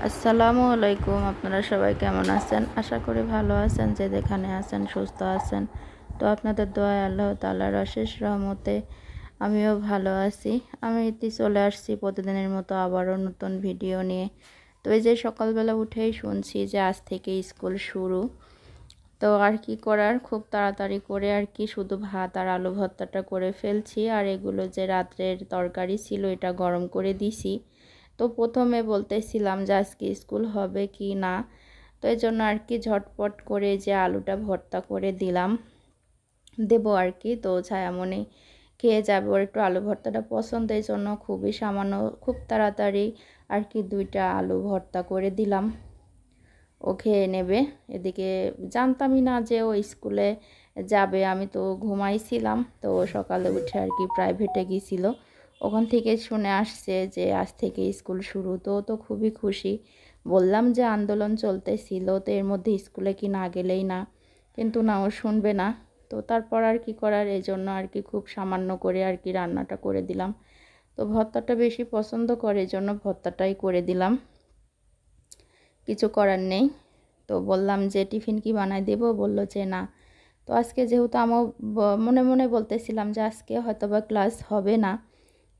আসসালামু আলাইকুম। আপনারা সবাই কেমন আছেন? আশা করি ভালো আছেন, যে যেখানে আছেন সুস্থ আছেন। তো আপনাদের দোয়ায় আল্লাহ তাআলার অশেষ রহমতে আমিও ভালো আছি। আমি চলে আসছি প্রতিদিনের মতো আবারও নতুন ভিডিও নিয়ে। তো এই যে সকালবেলা উঠেই শুনছি যে আজ থেকে স্কুল শুরু। তো আর কি করার, খুব তাড়াতাড়ি করে আর কি শুধু ভাত আর আলু ভর্তাটা করে ফেলছি, আর এগুলো যে রাত্রের তরকারি ছিল এটা গরম করে দিছি। তো প্রথমে বলতেছিলাম যে আজকে স্কুল হবে কি না, তো এই জন্য আর কি ঝটপট করে যে আলুটা ভর্তা করে দেবো আর কি। তো ছায়ামণি খেয়ে যাবে, ওর একটু আলু ভর্তাটা পছন্দ, এই জন্য খুবই সামান্য খুব তাড়াতাড়ি আর কি 2টা আলু ভর্তা করে দিলাম, ও খেয়ে নেবে। এদিকে জানতামই না যে ও স্কুলে যাবে, আমি তো ঘুমাইছিলাম। তো সকালে উঠে আর কি প্রাইভেটে গিয়েছিল, ওখান থেকে শুনে আসছে যে আজ থেকে স্কুল শুরু। তো খুবই খুশি। বললাম যে আন্দোলন চলতেছিল, তো এর মধ্যে স্কুলে কি না গেলেই না, কিন্তু না, ও শুনবে না। তো তারপর আর কি করার, এই জন্য আর কি খুব সামান্য করে আর কি রান্নাটা করে দিলাম। তো ভর্তাটা বেশি পছন্দ করে, এই জন্য ভর্তাটাই করে দিলাম, কিছু করার নেই। তো বললাম যে টিফিন কি বানাই দেবো, বললো যে না। তো আজকে যেহেতু আমার মনে মনে বলতেছিলাম যে আজকে হয়তো বা ক্লাস হবে না,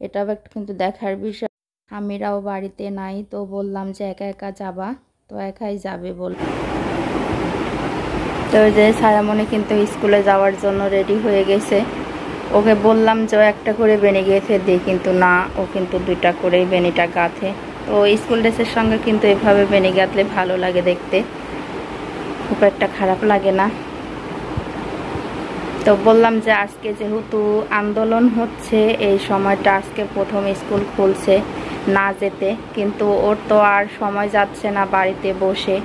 এটা কিন্তু দেখার বিষয়। আমিরাও বাড়িতে নাই, তো বললাম যে একা একা যাবা, তো একাই যাবে বল। তো ওই যে ছায়ামণি কিন্তু স্কুলে যাওয়ার জন্য রেডি হয়ে গেছে। ওকে বললাম যে ও একটা করে বেনি গেঁথে দিই, কিন্তু না, ও কিন্তু 2টা করেই বেনিটা গাঁথে। তো স্কুল ড্রেসের সঙ্গে কিন্তু এভাবে বেনি গাঁথলে ভালো লাগে দেখতে, খুব একটা খারাপ লাগে না। তো বললাম যে আজকে যেহেতু আন্দোলন হচ্ছে, এই সময়টা আজকে প্রথম স্কুল খুলছে না যেতে, কিন্তু ওর তো আর সময় যাচ্ছে না বাড়িতে বসে,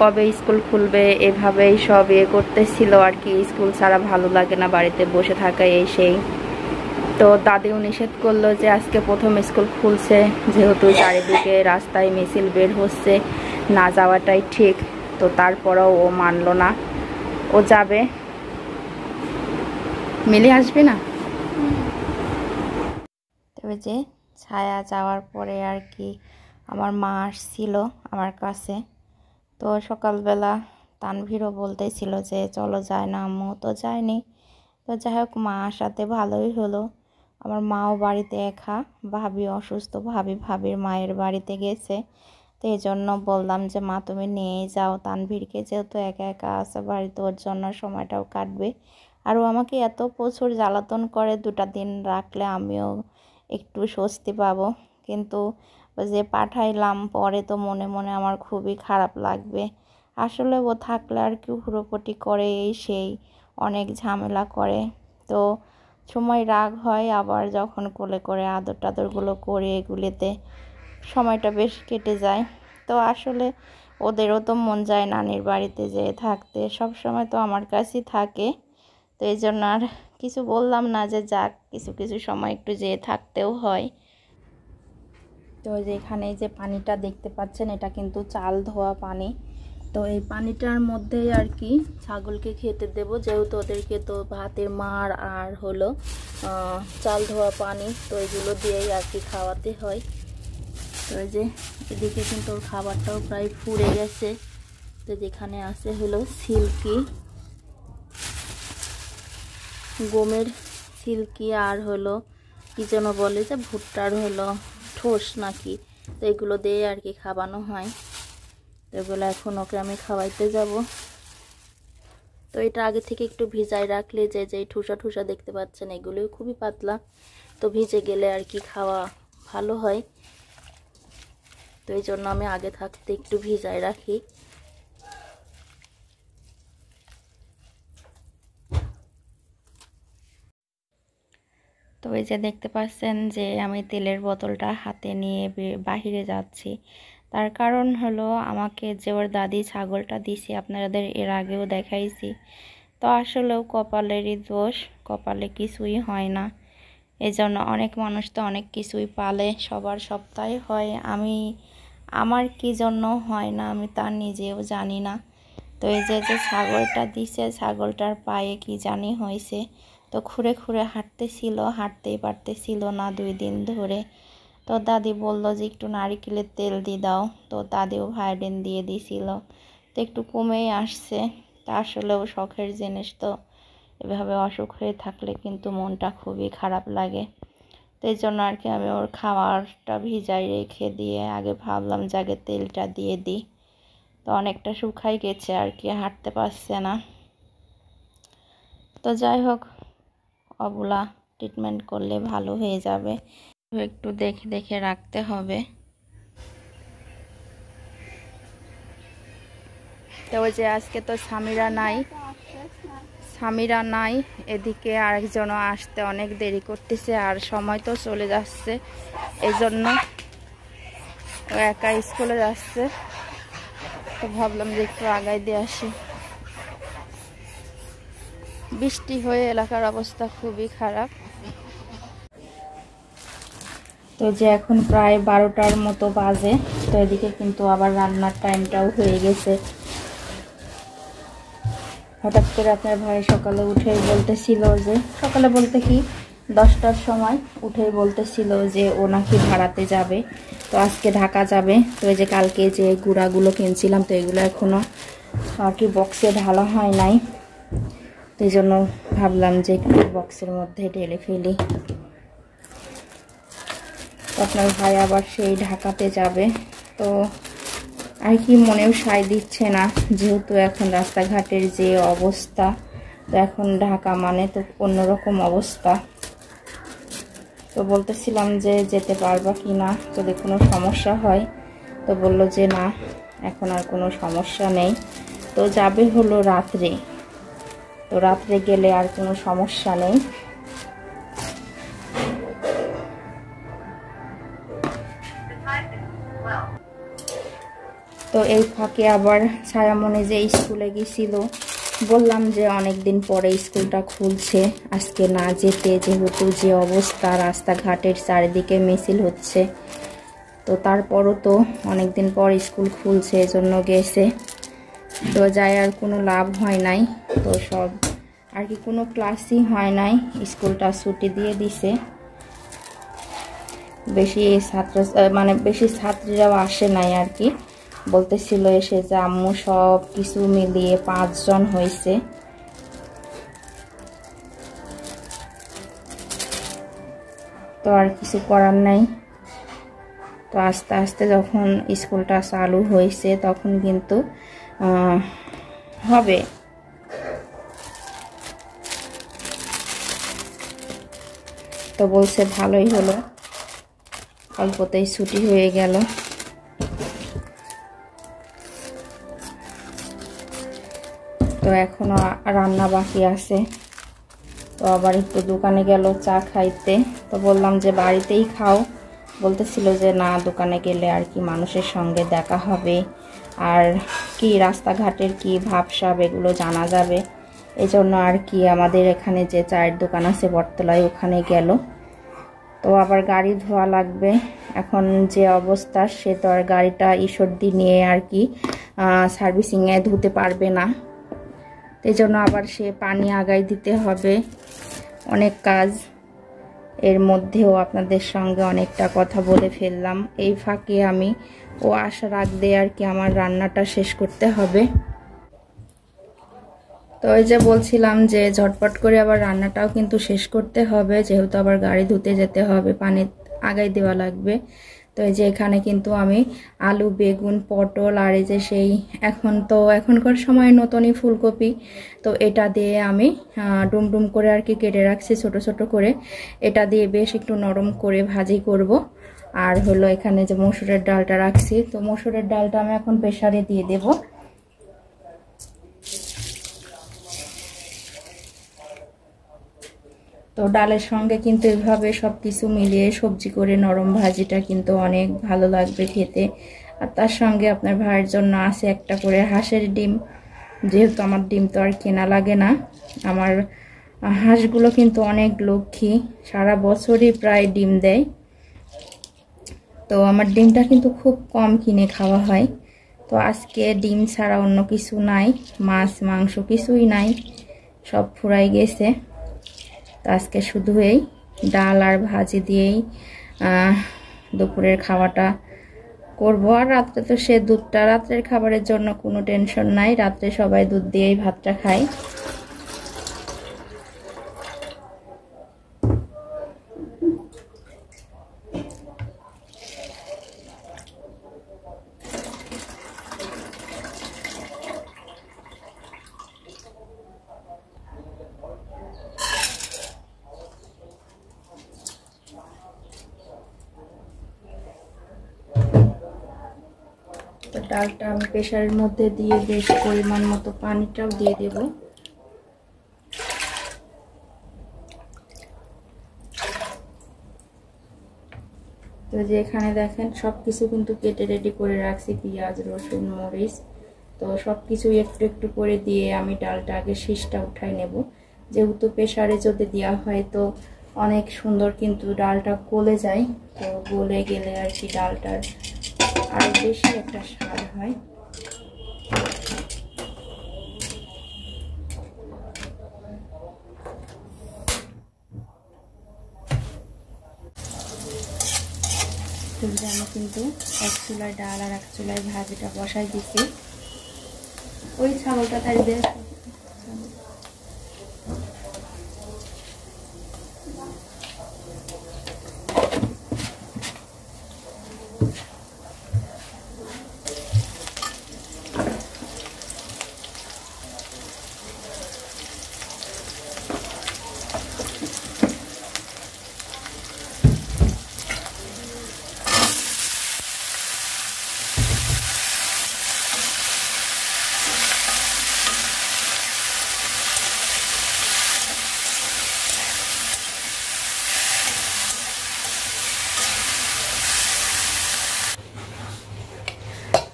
কবে স্কুল খুলবে এভাবেই সব করতেছিল আর কি। স্কুল ছাড়া ভালো লাগে না, বাড়িতে বসে থাকা এই সেই। তো দাদিও নিষেধ করলো যে আজকে প্রথম স্কুল খুলছে, যেহেতু চারিদিকে রাস্তায় মিছিল বের হচ্ছে, না যাওয়াটাই ঠিক। তো তারপরেও ও মানলো না, ও যাবে। মিলি আসবে না। তবে যে ছায়া যাওয়ার পরে আর কি আমার মা আসছিল আমার কাছে। তো সকালবেলা তানভীরও বলতেছিল যে চলো যায় না আম্মু, তো যায়নি। তো যাই হোক, মা আসাতে ভালোই হলো। আমার মাও বাড়িতে একা, ভাবি অসুস্থ, ভাবির মায়ের বাড়িতে গেছে। তো এই জন্য বললাম যে মা তুমি নিয়েই যাও তানভীরকে, যেহেতু একা একা আছে বাড়িতে, ওর জন্য সময়টাও কাটবে। আর ও আমাকে এত প্রচুর জ্বালাতন করে, 2টা দিন রাখলে আমিও একটু স্বস্তি পাবো। কিন্তু ওই যে পাঠাইলাম, পরে তো মনে মনে আমার খুবই খারাপ লাগবে। আসলে ও থাকলে আর কি হুড়োপটি করে, এই সেই অনেক ঝামেলা করে। তো সময় রাগ হয়, আবার যখন কোলে করে আদর টাদরগুলো করে এগুলিতে সময়টা বেশ কেটে যায়। তো আসলে ওদেরও তো মন যায় নানির বাড়িতে যেয়ে থাকতে, সব সময় তো আমার কাছেই থাকে। তো এই জন্য আর কিছু বললাম না, যে যাক, কিছু কিছু সময় একটু যেয়ে থাকতেও হয়। তো যে এখানে যে পানিটা দেখতে পাচ্ছেন, এটা কিন্তু চাল ধোয়া পানি। তো এই পানিটার মধ্যেই আর কি ছাগলকে খেতে দেব, যেহেতু ওদেরকে তো ভাতের মাড় আর হলো চাল ধোয়া পানি, তো এগুলো দিয়েই আর কি খাওয়াতে হয়। তো এই যে এদিকে কিন্তু ওর খাবারটাও প্রায় ফুরে গেছে। তো যেখানে আছে হলো সিল্কি, গমের সিল্কি, আর হলো কি যেন বলে যে ভুট্টার হলো ঠোস নাকি, তো এগুলো দিয়ে আর কি খাওয়ানো হয়। তো এগুলো এখন ওকে আমি খাওয়াইতে যাব। তো এটা আগে থেকে একটু ভিজাই রাখলে যে ঠুসা ঠুসা দেখতে পাচ্ছেন, এগুলোও খুবই পাতলা, তো ভিজে গেলে আর কি খাওয়া ভালো হয়। তো এই জন্য আমি আগে থাকতে একটু ভিজাই রাখি। তো এই যে দেখতে পাচ্ছেন যে আমি তেলের বোতলটা হাতে নিয়ে বাহিরে যাচ্ছি। তার কারণ হলো, আমাকে যে ওর দাদি ছাগলটা দিছে, আপনাদের এর আগেও দেখাইছি। তো আসলেও কপালেরই দোষ, কপালে কিছুই হয় না। এই জন্য অনেক মানুষ তো অনেক কিছুই পালে, সবার সপ্তাহে হয়, আমার কি জন্য হয় না আমি তা নিজেও জানি না। তো এই যে ছাগলটা দিছে, ছাগলটার পায়ে কি জানি হয়েছে, তো খুঁড়ে খুঁড়ে হাঁটতেছিল, হাঁটতেই পারতেছিল না 2 দিন ধরে। তো দাদি বলল যে একটু নারিকেলের তেল দিয়ে দাও, তো দাদিও ভায়োডিন দিয়ে দিছিল। তো একটু কমেই আসছে। তা আসলেও শখের জিনিস, তো এভাবে অসুখ হয়ে থাকলে কিন্তু মনটা খুবই খারাপ লাগে। তো এই জন্য আর কি আমি ওর খাবারটা ভিজাই রেখে দিয়ে আগে ভাবলাম যে আগে তেলটা দিয়ে দিই। তো অনেকটা শুকাই গেছে আর কি, হাঁটতে পারছে না। তো যাই হোক, ওগুলা ট্রিটমেন্ট করলে ভালো হয়ে যাবে, একটু দেখে দেখে রাখতে হবে। তো ওই যে আজকে তো স্বামীরা নাই, এদিকে আরেকজনও আসতে অনেক দেরি করতেছে, আর সময় তো চলে যাচ্ছে, এই জন্য ও একা স্কুলে যাচ্ছে। তো ভাবলাম যে একটু আগাই দিয়ে আসি। বৃষ্টি হয়ে এলাকার অবস্থা খুবই খারাপ। তো যে এখন প্রায় 12টার মতো বাজে। তো এদিকে কিন্তু আবার রান্নার টাইমটাও হয়ে গেছে। হঠাৎ করে আপনার ভাই সকালে উঠেই বলতেছিল যে, সকালে বলতে কি 10টার সময় উঠেই বলতেছিল যে ও নাকি ভাড়াতে যাবে, তো আজকে ঢাকা যাবে। তো এই যে কালকে যে গুঁড়াগুলো কিনছিলাম, তো এগুলো এখনও আর কি বক্সে ঢালা হয় নাই, তো এই জন্য ভাবলাম যে একটু বক্সের মধ্যে ঢেলে ফেলি। তো আপনার ভাই আবার সেই ঢাকাতে যাবে, তো আর কি মনেও সায় দিচ্ছে না, যেহেতু এখন রাস্তাঘাটের যে অবস্থা, তো এখন ঢাকা মানে তো অন্যরকম অবস্থা। তো বলতেছিলাম যে যেতে পারবা কি না, যদি কোনো সমস্যা হয়। তো বললো যে না, এখন আর কোনো সমস্যা নেই। তো যাবে হলো রাত্রে, তো রাত্রে গেলে আর কোনো সমস্যা নেই। তো এই ফাঁকে আবার ছায়ামণি যে স্কুলে গেছিল, বললাম যে অনেক দিন পরে স্কুলটা খুলছে, আজকে না যেতে, যেহেতু যে অবস্থা রাস্তাঘাটের চারিদিকে মিছিল হচ্ছে, তো তারপরও তো অনেক দিন পর স্কুল খুলছে, এজন্য গেছে। তো যাই আর কোনো লাভ হয় নাই, তো সব আর কি কোনো ক্লাসই হয় নাই, স্কুলটা ছুটি দিয়ে দিছে। বেশি ছাত্রীরাও আসে নাই আর কি, বলতেছিল এসে যে আম্মু সব কিছু মিলিয়ে 5 জন হয়েছে। তো আর কিছু করার নাই। তো আস্তে আস্তে যখন স্কুলটা চালু হয়েছে তখন কিন্তু হবে। তো বলছে ভালোই হলো, অল্পতেই ছুটি হয়ে গেল। তো এখনো রান্না বাকি আছে। তো আবার একটু দোকানে গেল চা খাইতে, তো বললাম যে বাড়িতেই খাও। বলতেছিল যে না, দোকানে গেলে আর কি মানুষের সঙ্গে দেখা হবে, আর কি রাস্তাঘাটের কি ভাবসাব এগুলো জানা যাবে, এজন্য আর কি আমাদের এখানে যে চায়ের দোকান আছে বটতলায়, ওখানে গেল। তো আবার গাড়ি ধোয়া লাগবে, এখন যে অবস্থা, সে তো আর গাড়িটা ঈশ্বরদী নিয়ে আর কি সার্ভিসিংয়ে ধুতে পারবে না, এই জন্য আবার সে পানি আগাই দিতে হবে, অনেক কাজ। এর মধ্যেও আপনাদের সঙ্গে অনেকটা কথা বলে ফেললাম। এই ফাঁকে আমি ও আসার আগে আর কি আমার রান্নাটা শেষ করতে হবে। তো ওই যে বলছিলাম যে ঝটপট করে আবার রান্নাটাও কিন্তু শেষ করতে হবে, যেহেতু আবার গাড়ি ধুতে যেতে হবে, পানি আগাই দেওয়া লাগবে। তো এই যে এখানে কিন্তু আমি আলু, বেগুন, পটল, আর এই যে সেই এখনকার সময় নতুনই ফুলকপি, তো এটা দিয়ে আমি ডুমডুম করে আর কি কেটে রাখছি ছোট ছোট করে। এটা দিয়ে বেশ একটু নরম করে ভাজি করব। আর হলো এখানে যে মসুরের ডালটা রাখছি, তো মসুরের ডালটা আমি এখন প্রেসারে দিয়ে দেব। তো ডালের সঙ্গে কিন্তু এভাবে সব কিছু মিলিয়ে সবজি করে নরম ভাজিটা কিন্তু অনেক ভালো লাগবে খেতে। আর তার সঙ্গে আপনার ভাইয়ের জন্য আছে একটা করে হাঁসের ডিম, যেহেতু আমার ডিম তো আর কেনা লাগে না। আমার হাঁসগুলো কিন্তু অনেক লক্ষ্মী, সারা বছরই প্রায় ডিম দেয়। তো আমার ডিমটা কিন্তু খুব কম কিনে খাওয়া হয়। তো আজকে ডিম ছাড়া অন্য কিছু নাই, মাছ মাংস কিছুই নাই, সব ফুরাই গেছে। তো আজকে শুধু এই ডাল আর ভাজি দিয়েই দুপুরের খাওয়াটা করব। আর রাত্রে তো সে দুধটা, রাত্রের খাবারের জন্য কোনো টেনশন নাই, রাত্রে সবাই দুধ দিয়েই ভাতটা খায়। তো ডালটা আমি প্রেসারের মধ্যে দিয়ে বেশ পরিমাণ মতো পানিটাও দিয়ে দেব। তো যে এখানে দেখেন সবকিছু কিন্তু কেটে রেডি করে রাখছি, পেঁয়াজ, রসুন, মরিচ। তো সবকিছু একটু একটু করে দিয়ে আমি ডালটা আগে শীষটা উঠাই নেব। যেহেতু প্রেসারে যদি দেওয়া হয় তো অনেক সুন্দর কিন্তু ডালটা গলে যায়। তো গলে গেলে আর কি ডালটার আরো বেশি একটা স্বাদ হয়। আমি কিন্তু এক চুলায় ডাল আর এক চুলায় ভাজিটা বসাই দিচ্ছি। ওই ছাগলটা তাই দিয়ে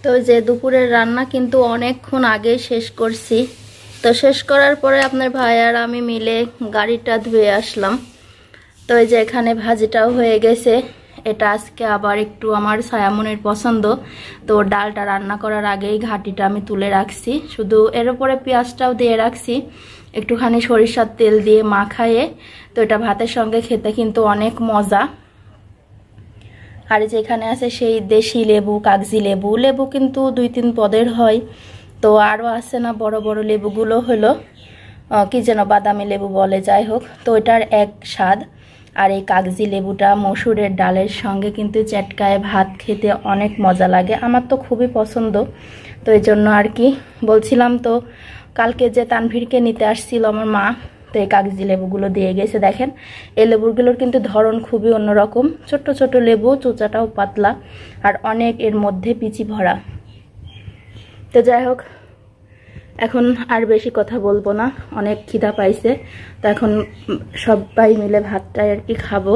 তো যে দুপুরের রান্না কিন্তু অনেকক্ষণ আগে শেষ করছি। তো শেষ করার পরে আপনার ভাই আর আমি মিলে গাড়িটা ধুয়ে আসলাম। তো এই যে এখানে ভাজিটাও হয়ে গেছে। এটা আজকে আবার একটু আমার ছায়ামনের পছন্দ, তো ডালটা রান্না করার আগেই ঘাটিটা আমি তুলে রাখছি, শুধু এর উপরে পেঁয়াজটাও দিয়ে রাখছি একটুখানি সরিষার তেল দিয়ে মাখায়ে। তো এটা ভাতের সঙ্গে খেতে কিন্তু অনেক মজা। আর যেখানে আছে সেই দেশি লেবু, কাগজি লেবু, লেবু কিন্তু 2-3 পদের হয়। তো আরও আছে না বড় বড় লেবুগুলো হলো কি যেন বাদামি লেবু বলে, যাই হোক। তো এটার এক স্বাদ। আর এই কাগজি লেবুটা মসুরের ডালের সঙ্গে কিন্তু চটকায় ভাত খেতে অনেক মজা লাগে, আমার তো খুবই পছন্দ। তো এই জন্য আর কি বলছিলাম। তো কালকে যে তানভীরকে নিতে আসছিল আমার মা, তো এই কাগজি লেবুগুলো দিয়ে গেছে। দেখেন এই লেবুগুলোর কিন্তু ধরন খুবই অন্যরকম, ছোট ছোট লেবু, চোচাটাও পাতলা আর অনেক এর মধ্যে পিচি ভরা। তো যাই হোক, এখন আর বেশি কথা বলবো না, অনেক খিদা পাইছে। তো এখন সবাই মিলে ভাতটা আর কি খাবো।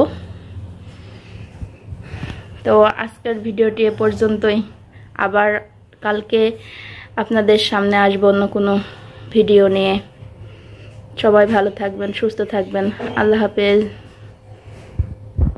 তো আজকের ভিডিওটি এ পর্যন্তই। আবার কালকে আপনাদের সামনে আসবো অন্য কোনো ভিডিও নিয়ে। সবাই ভালো থাকবেন, সুস্থ থাকবেন। আল্লাহ হাফেজ।